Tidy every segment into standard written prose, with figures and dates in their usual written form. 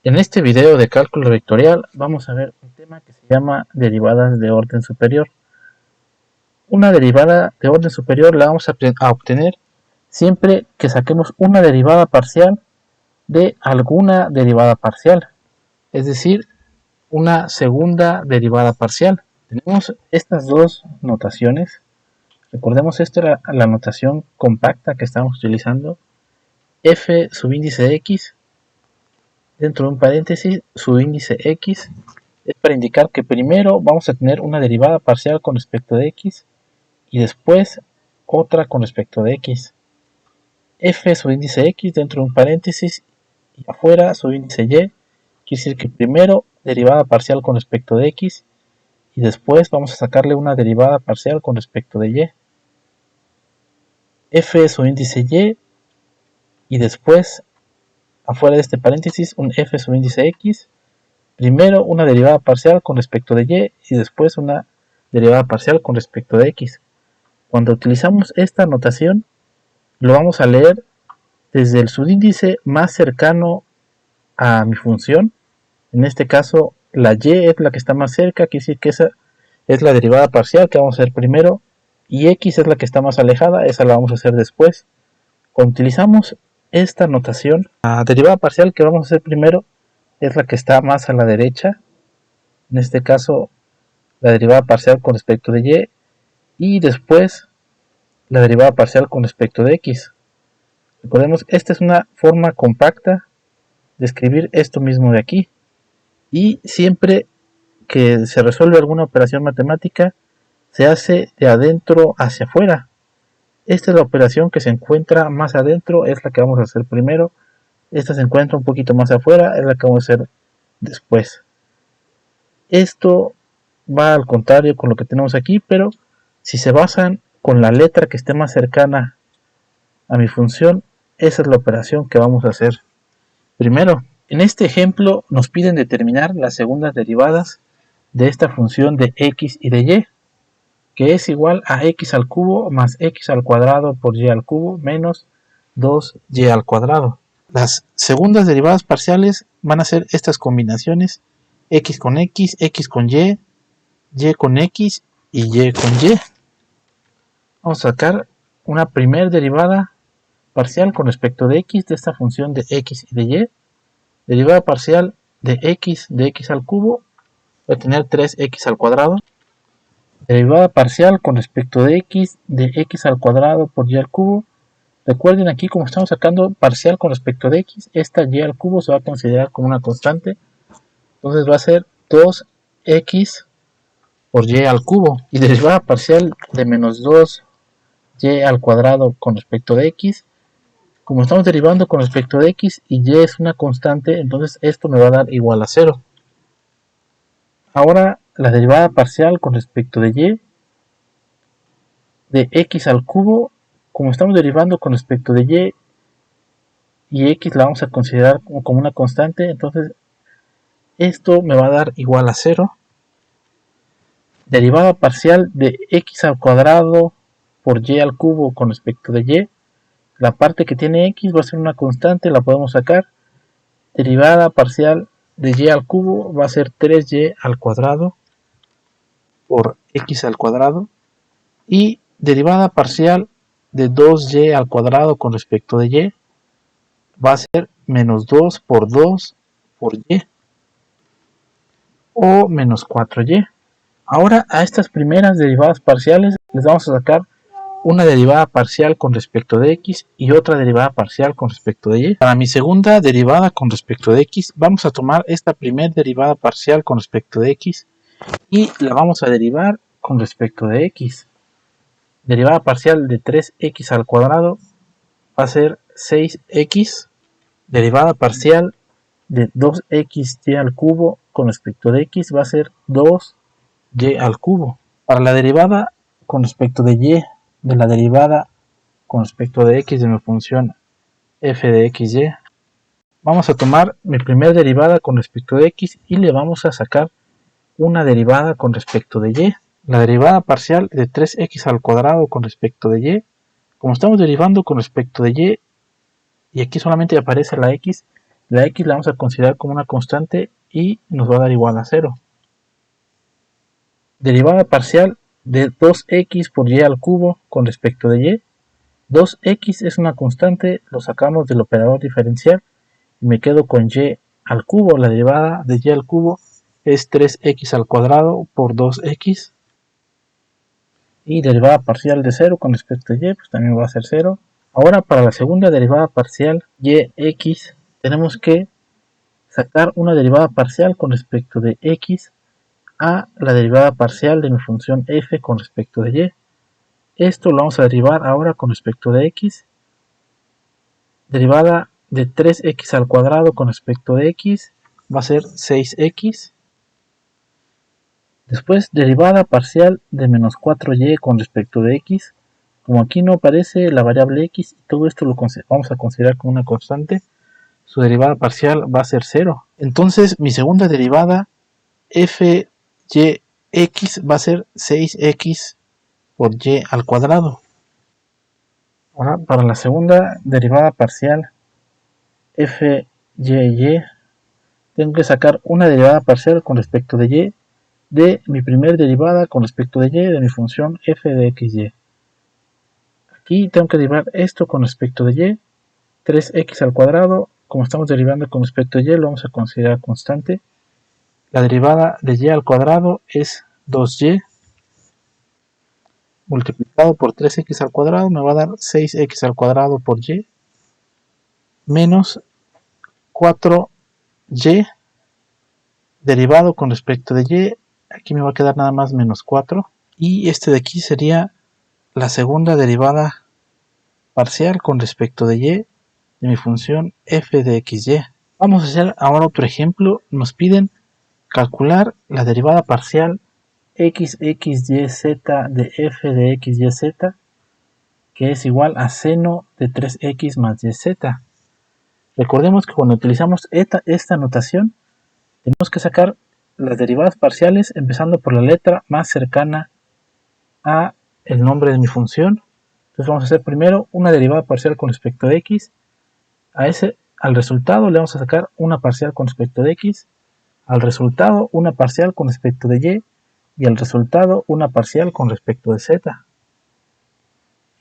En este video de cálculo vectorial vamos a ver un tema que se llama derivadas de orden superior. Una derivada de orden superior la vamos a obtener siempre que saquemos una derivada parcial de alguna derivada parcial, es decir, una segunda derivada parcial. Tenemos estas dos notaciones. Recordemos, esta era la notación compacta que estamos utilizando. F subíndice de x, dentro de un paréntesis, subíndice x, es para indicar que primero vamos a tener una derivada parcial con respecto de x y después otra con respecto de x. F subíndice x dentro de un paréntesis y afuera subíndice y, quiere decir que primero derivada parcial con respecto de x y después vamos a sacarle una derivada parcial con respecto de y. F subíndice y después afuera de este paréntesis un f subíndice x, primero una derivada parcial con respecto de y después una derivada parcial con respecto de x. Cuando utilizamos esta notación, lo vamos a leer desde el subíndice más cercano a mi función. En este caso, la y es la que está más cerca, quiere decir que esa es la derivada parcial que vamos a hacer primero, y x es la que está más alejada, esa la vamos a hacer después. Cuando utilizamos esta notación, la derivada parcial que vamos a hacer primero es la que está más a la derecha, en este caso la derivada parcial con respecto de y después la derivada parcial con respecto de x. Recordemos, esta es una forma compacta de escribir esto mismo de aquí, y siempre que se resuelve alguna operación matemática se hace de adentro hacia afuera. Esta es la operación que se encuentra más adentro, es la que vamos a hacer primero. Esta se encuentra un poquito más afuera, es la que vamos a hacer después. Esto va al contrario con lo que tenemos aquí, pero si se basan con la letra que esté más cercana a mi función, esa es la operación que vamos a hacer primero. En este ejemplo nos piden determinar las segundas derivadas de esta función de x y de y, que es igual a x al cubo más x al cuadrado por y al cubo menos 2y al cuadrado. Las segundas derivadas parciales van a ser estas combinaciones: x con x, x con y con x y con y. Vamos a sacar una primera derivada parcial con respecto de x de esta función de x y de y. Derivada parcial de x al cubo, voy a tener 3x al cuadrado. Derivada parcial con respecto de x al cuadrado por y al cubo. Recuerden, aquí como estamos sacando parcial con respecto de x, esta y al cubo se va a considerar como una constante. Entonces va a ser 2x por y al cubo. Y derivada parcial de menos 2y al cuadrado con respecto de x. Como estamos derivando con respecto de x y y es una constante, entonces esto me va a dar igual a 0. Ahora la derivada parcial con respecto de y de x al cubo, como estamos derivando con respecto de y x la vamos a considerar como una constante, entonces esto me va a dar igual a 0. Derivada parcial de x al cuadrado por y al cubo con respecto de y. La parte que tiene x va a ser una constante, la podemos sacar. Derivada parcial de y al cubo va a ser 3y al cuadrado por x al cuadrado. Y derivada parcial de 2y al cuadrado con respecto de y va a ser menos 2 por 2 por y, o menos 4y. Ahora a estas primeras derivadas parciales les vamos a sacar una derivada parcial con respecto de x y otra derivada parcial con respecto de y. Para mi segunda derivada con respecto de x, vamos a tomar esta primera derivada parcial con respecto de x y la vamos a derivar con respecto de x. Derivada parcial de 3x al cuadrado va a ser 6x. Derivada parcial de 2xy al cubo con respecto de x va a ser 2y al cubo. Para la derivada con respecto de y de la derivada con respecto de x de mi función f de xy, vamos a tomar mi primera derivada con respecto de x y le vamos a sacar una derivada con respecto de y. La derivada parcial de 3x al cuadrado con respecto de y, como estamos derivando con respecto de y aquí solamente aparece la x, La x la vamos a considerar como una constante y nos va a dar igual a 0. Derivada parcial de 2x por y al cubo con respecto de y. 2x es una constante, lo sacamos del operador diferencial y me quedo con y al cubo. La derivada de y al cubo es 3x al cuadrado por 2x. Y derivada parcial de 0 con respecto a y, pues también va a ser 0. Ahora para la segunda derivada parcial yx, tenemos que sacar una derivada parcial con respecto de x a la derivada parcial de mi función f con respecto de y. Esto lo vamos a derivar ahora con respecto de x. Derivada de 3x al cuadrado con respecto de x va a ser 6x. Después derivada parcial de menos 4y con respecto de x. Como aquí no aparece la variable x y todo esto lo vamos a considerar como una constante, su derivada parcial va a ser 0. Entonces mi segunda derivada f y x va a ser 6x por y al cuadrado. Ahora para la segunda derivada parcial f y tengo que sacar una derivada parcial con respecto de y de mi primer derivada con respecto de y de mi función f de xy. Aquí tengo que derivar esto con respecto de y, 3x al cuadrado, como estamos derivando con respecto a y, lo vamos a considerar constante. La derivada de y al cuadrado es 2y multiplicado por 3x al cuadrado, me va a dar 6x al cuadrado por y, menos 4y derivado con respecto de y, aquí me va a quedar nada más menos 4, y este de aquí sería la segunda derivada parcial con respecto de y de mi función f de xy. Vamos a hacer ahora otro ejemplo. Nos piden calcular la derivada parcial xyz de f de xyz, que es igual a seno de 3x más yz. Recordemos que cuando utilizamos esta notación, tenemos que sacar las derivadas parciales empezando por la letra más cercana a el nombre de mi función. Entonces vamos a hacer primero una derivada parcial con respecto de x. Al resultado le vamos a sacar una parcial con respecto de x. Al resultado una parcial con respecto de y. Y al resultado una parcial con respecto de z.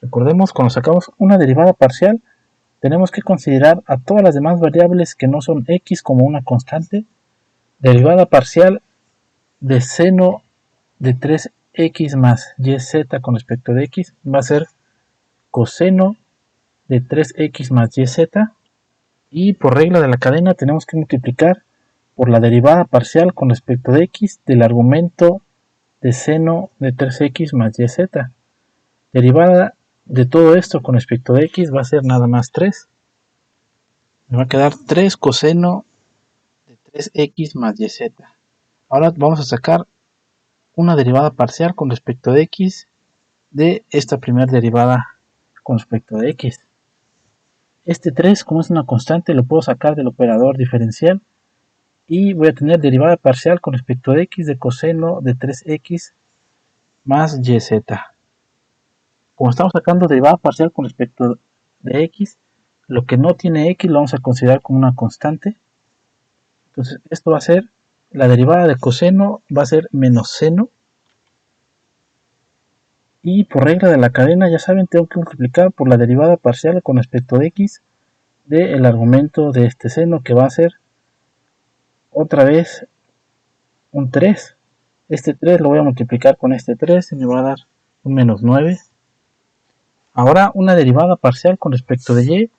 Recordemos, cuando sacamos una derivada parcial, tenemos que considerar a todas las demás variables que no son x como una constante. Derivada parcial de seno de 3x más yz con respecto de x va a ser coseno de 3x más yz, y por regla de la cadena tenemos que multiplicar por la derivada parcial con respecto de x del argumento de seno de 3x más yz. Derivada de todo esto con respecto de x va a ser nada más 3. Me va a quedar 3 coseno de 3x más yz. Ahora vamos a sacar una derivada parcial con respecto de x de esta primera derivada con respecto de x. Este 3, como es una constante, lo puedo sacar del operador diferencial y voy a tener derivada parcial con respecto de x de coseno de 3x más yz. Como estamos sacando derivada parcial con respecto de x, lo que no tiene x lo vamos a considerar como una constante. Entonces esto va a ser, la derivada de coseno va a ser menos seno. Y por regla de la cadena, ya saben, tengo que multiplicar por la derivada parcial con respecto de x del argumento de este seno, que va a ser otra vez un 3. Este 3 lo voy a multiplicar con este 3 y me va a dar un menos 9. Ahora una derivada parcial con respecto de y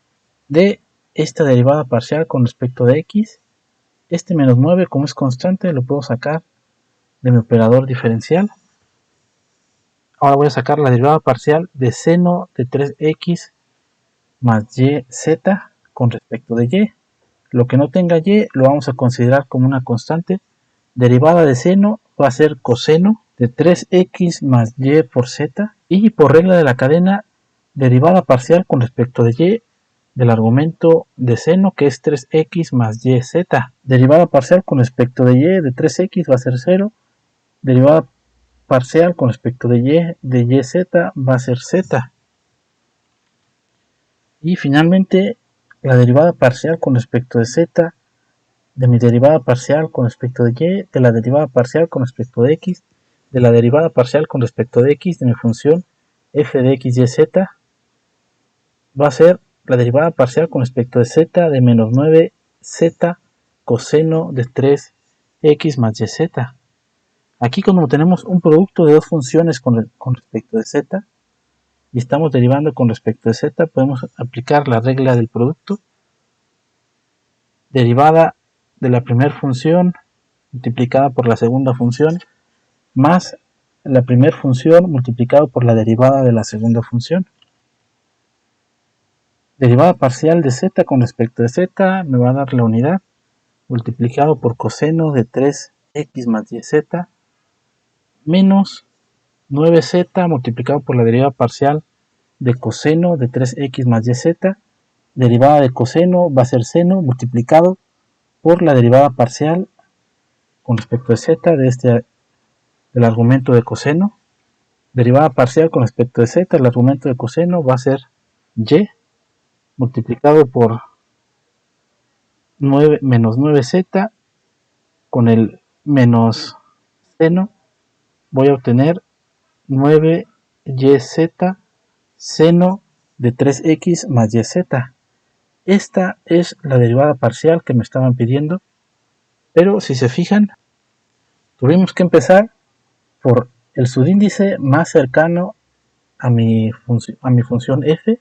de esta derivada parcial con respecto de x. Este menos 9, como es constante, lo puedo sacar de mi operador diferencial. Ahora voy a sacar la derivada parcial de seno de 3x más yz con respecto de y. Lo que no tenga y lo vamos a considerar como una constante. Derivada de seno va a ser coseno de 3x más y por z. Y por regla de la cadena, derivada parcial con respecto de y del argumento de seno, que es 3x más yz. Derivada parcial con respecto de y de 3x va a ser 0. Derivada parcial con respecto de yz va a ser z. Y finalmente la derivada parcial con respecto de z, de mi derivada parcial con respecto de y, de la derivada parcial con respecto de x, de la derivada parcial con respecto de x de mi función f de x, y, z, va a ser la derivada parcial con respecto de z de menos 9z coseno de 3x más yz. Aquí como tenemos un producto de dos funciones con respecto de z, y estamos derivando con respecto de z, podemos aplicar la regla del producto. Derivada de la primera función multiplicada por la segunda función más la primera función multiplicado por la derivada de la segunda función. Derivada parcial de z con respecto de z me va a dar la unidad multiplicado por coseno de 3x más yz menos 9z multiplicado por la derivada parcial de coseno de 3x más yz. Derivada de coseno va a ser seno multiplicado por la derivada parcial con respecto de z del argumento de coseno. Derivada parcial con respecto de z, el argumento de coseno va a ser y multiplicado por menos 9z con el menos seno, voy a obtener 9yz seno de 3x más yz. Esta es la derivada parcial que me estaban pidiendo, pero si se fijan, tuvimos que empezar por el subíndice más cercano a mi función f,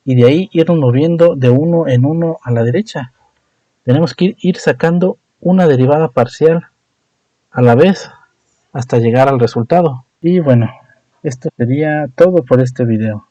y de ahí irnos moviendo de uno en uno a la derecha. Tenemos que ir sacando una derivada parcial a la vez hasta llegar al resultado. Y bueno, esto sería todo por este video.